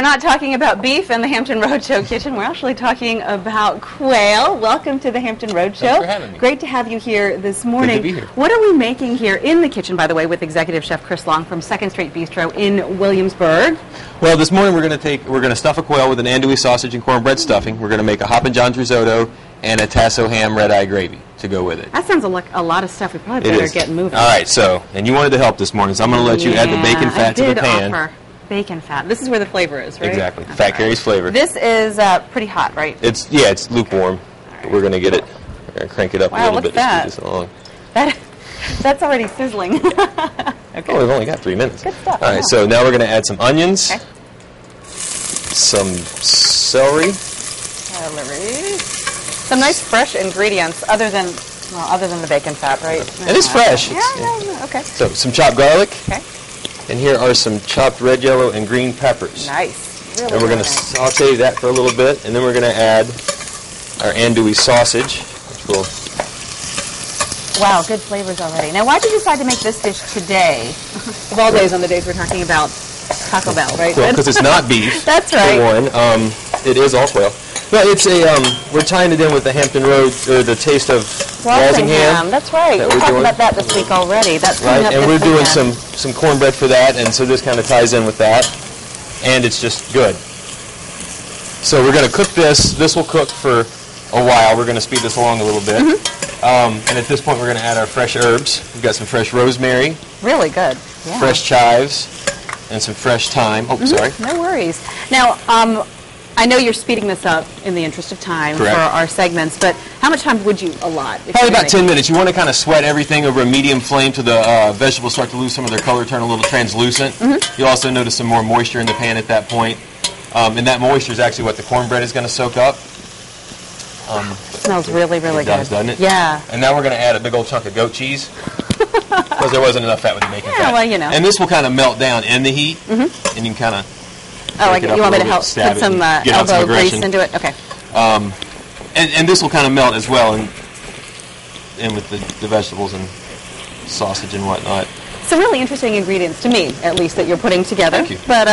are not talking about beef in the Hampton Roadshow kitchen. We're actually talking about quail. Welcome to the Hampton Roadshow. Thanks for having me. Great to have you here this morning. Good to be here. What are we making here in the kitchen, by the way, with Executive Chef Chris Long from 2nd Street Bistro in Williamsburg? Well, this morning we're going to stuff a quail with an andouille sausage and cornbread stuffing. We're going to make a Hoppin John's risotto and a tasso ham red-eye gravy to go with it. That sounds like a lot of stuff. We probably better get moving. All right, and you wanted to help this morning, so I'm going to let you add the bacon fat to the pan. Offer bacon fat. This is where the flavor is, right? Exactly. Fat carries flavor. This is pretty hot, right? It's lukewarm. Right. But we're going to get it, crank it up a little bit to speed this along. That's already sizzling. Okay. Oh, we've only got 3 minutes. Good stuff. All right, so now we're going to add some onions, some celery. Some nice fresh ingredients, other than the bacon fat, right? It is fresh. Yeah, okay. So some chopped garlic. Okay. And here are some chopped red, yellow, and green peppers. Nice. Really and we're going to saute that for a little bit, and then we're going to add our andouille sausage, which will... Wow, good flavors already. Now, why did you decide to make this dish today? Of all days, on the days we're talking about Taco Bell, right? Well, because it's not beef. That's right. For one, it is all quail. Well, it's we're tying it in with the Hampton Road, or the Taste of Walsingham. That's right. We're talking about that this week already. That's right, and we're doing some cornbread for that, and so this kind of ties in with that, and it's just good. So we're going to cook this. This will cook for a while. We're going to speed this along a little bit. And at this point, we're going to add our fresh herbs. We've got some fresh rosemary. Really good. Yeah. Fresh chives, and some fresh thyme. Oh, sorry. No worries. Now, I know you're speeding this up in the interest of time for our segments, but how much time would you allot? Probably about 10 minutes. You want to kind of sweat everything over a medium flame till the vegetables start to lose some of their color, turn a little translucent. You'll also notice some more moisture in the pan at that point. And that moisture is actually what the cornbread is going to soak up. Smells really, really good. It does, doesn't it? Yeah. And now we're going to add a big old chunk of goat cheese. Because there wasn't enough fat with the bacon fat. Well, you know. And this will kind of melt down in the heat. And you can kind of... Oh, you want me to help put some elbow grease into it? Okay. And this will kind of melt as well, and with the vegetables and sausage and whatnot. Some really interesting ingredients, to me, at least, that you're putting together. Thank you. But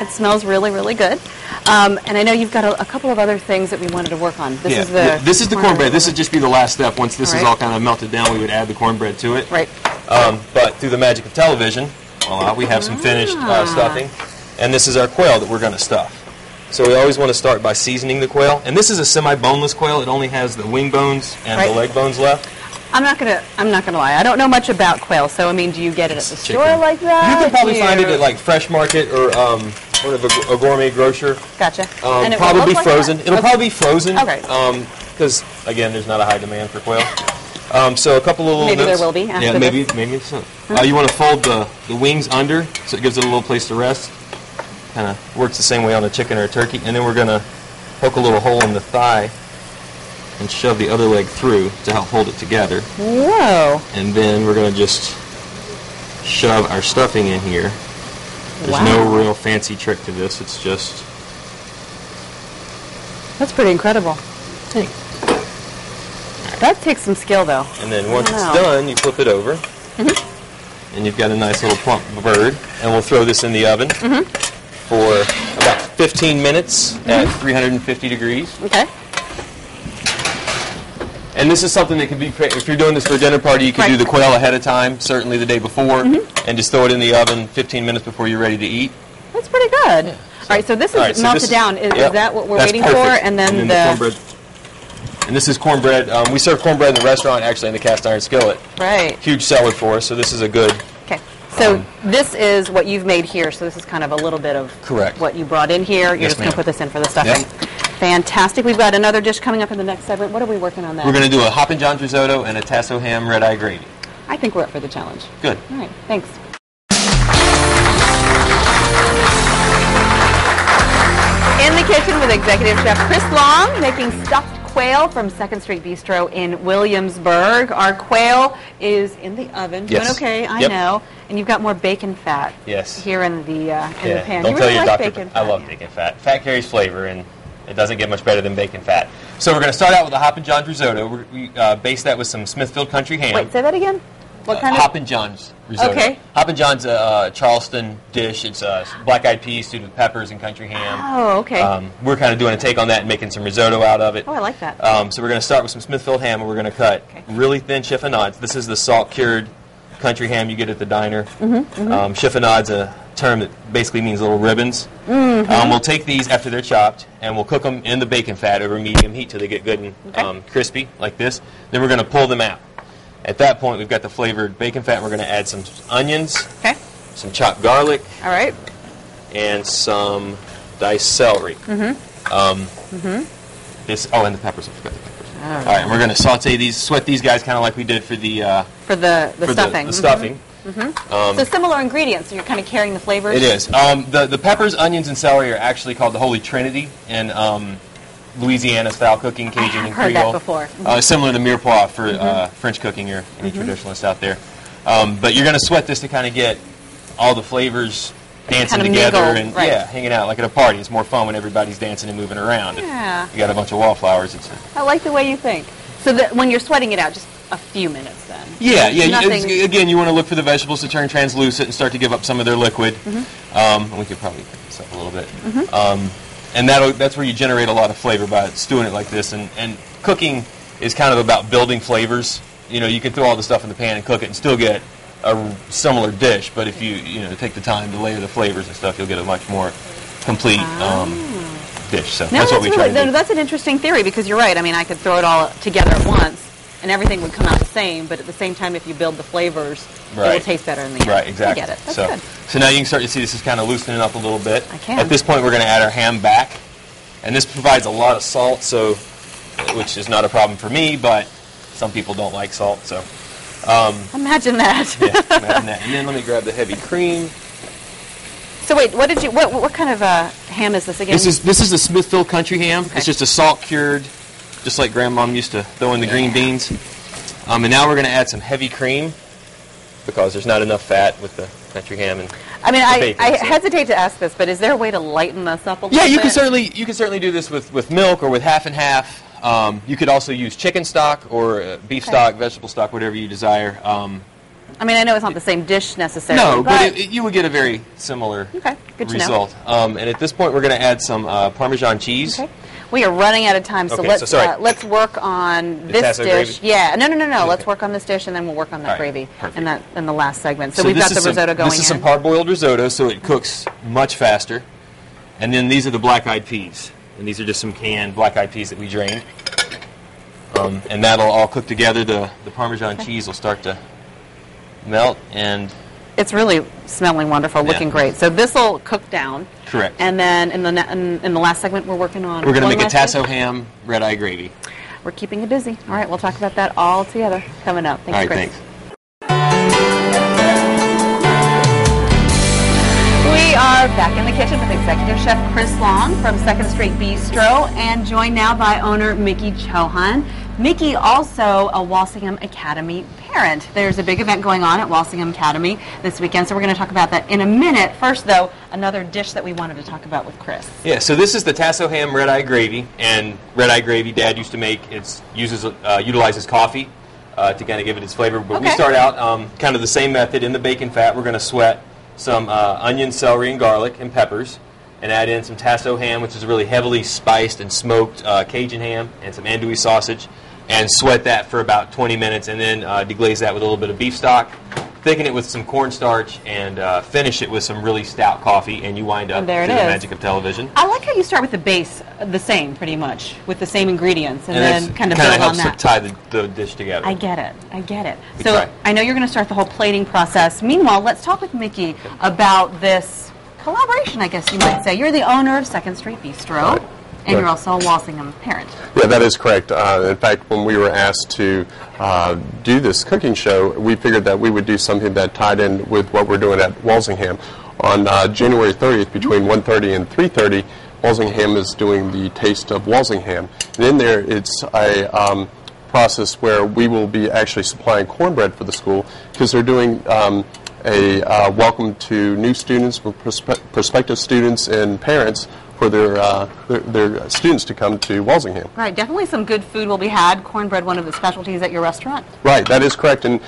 it smells really, really good. And I know you've got a couple of other things that we wanted to work on. This is the cornbread. This would just be the last step. Once this is all kind of melted down, we would add the cornbread to it. Right. But through the magic of television, we have some finished stuffing. And this is our quail that we're going to stuff. So we always want to start by seasoning the quail. And this is a semi-boneless quail. It only has the wing bones and the leg bones left. I'm not gonna lie. I don't know much about quail, so I mean, do you get it at the store like that? You can probably find it at like Fresh Market or a gourmet grocer. Gotcha. And it probably be frozen. It'll probably be frozen. Okay. Because again, there's not a high demand for quail. So a couple of little maybe notes. There will be. After maybe so. You want to fold the wings under so it gives it a little place to rest. Kind of works the same way on a chicken or a turkey. And then we're going to poke a little hole in the thigh and shove the other leg through to help hold it together. Whoa. And then we're going to just shove our stuffing in here. There's no real fancy trick to this. It's just... That's pretty incredible. That takes some skill, though. And then once it's done, you flip it over. And you've got a nice little plump bird. And we'll throw this in the oven for about 15 minutes at 350 degrees. Okay. And this is something that can be, if you're doing this for a dinner party, you can do the quail ahead of time, certainly the day before, and just throw it in the oven 15 minutes before you're ready to eat. That's pretty good. Yeah, all right, so this is melted down. Is that what we're waiting for? And then the cornbread. And this is cornbread. We serve cornbread in the restaurant, actually, in the cast iron skillet. Right. Huge seller for us, so this is a good... Okay. So this is what you've made here, so this is kind of a little bit of what you brought in here. You're just going to put this in for the stuffing. Yep. Fantastic. We've got another dish coming up in the next segment. What are we working on that? We're going to do a Hoppin John's risotto and a tasso ham red-eye gravy. I think we're up for the challenge. Good. All right. Thanks. In the kitchen with Executive Chef Chris Long, making stuffed quail from 2nd Street Bistro in Williamsburg. Our quail is in the oven. Doing okay, I know. And you've got more bacon fat here in the pan. Don't tell your doctor, bacon I love bacon fat. Fat carries flavor, and it doesn't get much better than bacon fat. So we're going to start out with a Hoppin John's risotto. We base that with some Smithfield country ham. Wait, say that again? What kind of? Hoppin John's risotto. Okay. Hoppin John's a Charleston dish. It's black-eyed peas stewed with peppers and country ham. Oh, okay. We're kind of doing a take on that and making some risotto out of it. Oh, I like that. So we're going to start with some Smithfield ham, and we're going to cut really thin chiffonades. This is the salt-cured country ham you get at the diner. Chiffonade's a term that basically means little ribbons. We'll take these after they're chopped, and we'll cook them in the bacon fat over medium heat till they get good and crispy, like this. Then we're going to pull them out. At that point, we've got the flavored bacon fat. We're going to add some onions, some chopped garlic, all right, and some diced celery. And the peppers. I forgot the peppers. All right, and we're going to saute these, sweat these guys kind of like we did for the stuffing. The stuffing. So similar ingredients. So you're kind of carrying the flavors. It is. The peppers, onions, and celery are actually called the Holy Trinity in Louisiana style cooking, Cajun and heard Creole. that before. Similar to mirepoix for French cooking or any traditionalist out there. But you're going to sweat this to kind of get all the flavors dancing kind of together mingle, and hanging out like at a party. It's more fun when everybody's dancing and moving around. Yeah. You got a bunch of wallflowers. I like the way you think. So that when you're sweating it out, just a few minutes then. Yeah. Nothing... Again, you want to look for the vegetables to turn translucent and start to give up some of their liquid. And we could probably pick this up a little bit. And that's where you generate a lot of flavor by stewing it like this. And cooking is kind of about building flavors. You know, you can throw all the stuff in the pan and cook it and still get a similar dish. But if you take the time to layer the flavors and stuff, you'll get a much more complete dish. So that's what we try to do. That's an interesting theory because you're right. I mean, I could throw it all together at once and everything would come out the same. But at the same time, if you build the flavors, it will taste better in the end. Right, exactly. I get it. That's good. So now you can start to see this is kind of loosening up a little bit. I can. At this point, we're going to add our ham back. And this provides a lot of salt, which is not a problem for me, but some people don't like salt. So imagine that. Imagine that. And then let me grab the heavy cream. So wait, what kind of ham is this again? This is the Smithfield country ham. It's just a salt cured, just like Grandmom used to throw in the green beans. And now we're going to add some heavy cream because there's not enough fat with the country ham and. I mean, I hesitate to ask this, but is there a way to lighten this up a little bit? Yeah, you can certainly do this with milk or with half and half. You could also use chicken stock or beef stock, vegetable stock, whatever you desire. I mean, I know it's not the same dish necessarily. No, but you would get a very similar good result. And at this point, we're going to add some Parmesan cheese. Okay. We are running out of time, so let's work on this dish. Gravy? Yeah, no. Let's work on this dish, and then we'll work on that gravy in the last segment. So we've got the risotto going in. This is some hard-boiled risotto, so it cooks much faster. And then these are the black-eyed peas, and these are just some canned black-eyed peas that we drained. And that'll all cook together. The Parmesan cheese will start to melt, and it's really smelling wonderful, looking great. So this will cook down. Correct. And then in the last segment, we're working on. We're going to make a tasso ham Redeye gravy. We're keeping you busy. All right, we'll talk about that all together coming up. Thanks, Chris. Thanks. We are back in the kitchen with Executive Chef Chris Long from 2nd Street Bistro, and joined now by owner Mickey Chauhan. Mickey, also a Walsingham Academy parent. There's a big event going on at Walsingham Academy this weekend, so we're going to talk about that in a minute. First, though, another dish that we wanted to talk about with Chris. Yeah, so this is the tasso ham Redeye gravy, and Redeye gravy Dad used to make. It utilizes coffee to kind of give it its flavor. But we start out kind of the same method in the bacon fat. We're going to sweat some onion, celery, and garlic and peppers, and add in some tasso ham, which is really heavily spiced and smoked Cajun ham, and some andouille sausage, and sweat that for about 20 minutes, and then deglaze that with a little bit of beef stock, thicken it with some cornstarch, and finish it with some really stout coffee, and you wind up through the magic of television. I like how you start with the base the same, pretty much, with the same ingredients, and then kind of build on that. Helps tie the dish together. I get it. So I know you're going to start the whole plating process. Meanwhile, let's talk with Mickey about this collaboration, I guess you might say. You're the owner of 2nd Street Bistro. Right. And you're also a Walsingham parent. Yeah, that is correct. In fact, when we were asked to do this cooking show, we figured that we would do something that tied in with what we're doing at Walsingham. On January 30th, between 1:30 and 3:30, Walsingham is doing the Taste of Walsingham. And in there, it's a process where we will be actually supplying cornbread for the school, because they're doing a welcome to new students, prospective students, and parents for their students to come to Walsingham. Right, definitely some good food will be had. Cornbread, one of the specialties at your restaurant. Right, that is correct. And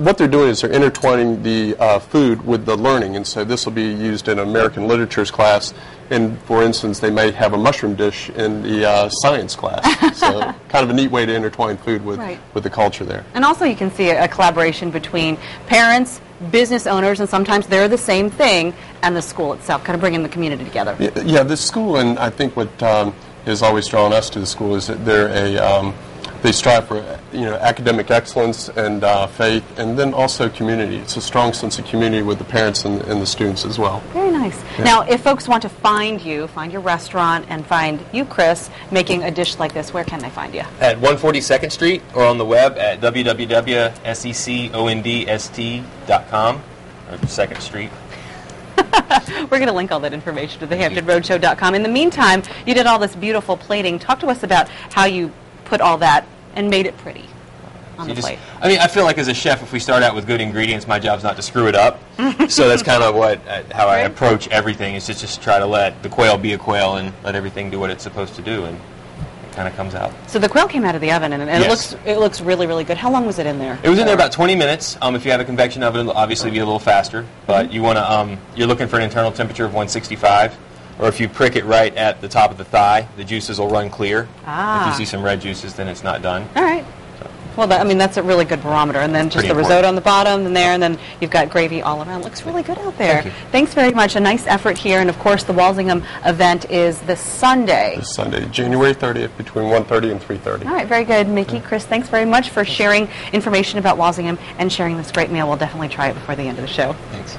what they're doing is they're intertwining the food with the learning. And so this will be used in American literatures class. And for instance, they may have a mushroom dish in the science class. So kind of a neat way to intertwine food with, with the culture there. And also you can see a collaboration between parents, business owners, and sometimes they're the same thing, and the school itself, kind of bringing the community together. Yeah, the school, and I think what has always drawn us to the school is that they're they strive for academic excellence and faith, and then also community. It's a strong sense of community with the parents and the students as well. Very nice. Yeah. Now, if folks want to find you, find your restaurant, and find you, Chris, making a dish like this, where can they find you? At 142nd Street or on the web at www.secondst.com or 2nd Street. We're going to link all that information to thehamptonroadshow.com. In the meantime, you did all this beautiful plating. Talk to us about how you put all that and made it pretty on the plate. I mean, I feel like as a chef, if we start out with good ingredients, my job's not to screw it up. So that's kind of how I approach everything, is to just try to let the quail be a quail and let everything do what it's supposed to do, and it kind of comes out. So the quail came out of the oven, and it looks really, really good. How long was it in there? It was in there about 20 minutes. If you have a convection oven, it'll obviously be a little faster, but you want to you're looking for an internal temperature of 165. Or if you prick it right at the top of the thigh, the juices will run clear. If you see some red juices, then it's not done. All right. So. Well, that's a really good barometer. And then just the risotto on the bottom and there, and then you've got gravy all around. Looks really good out there. Thank you. Thanks very much. A nice effort here. And, of course, the Walsingham event is this Sunday. This Sunday, January 30th, between 1:30 and 3:30. All right, very good. Mickey, Chris, thanks very much for sharing information about Walsingham and sharing this great meal. We'll definitely try it before the end of the show. Thanks.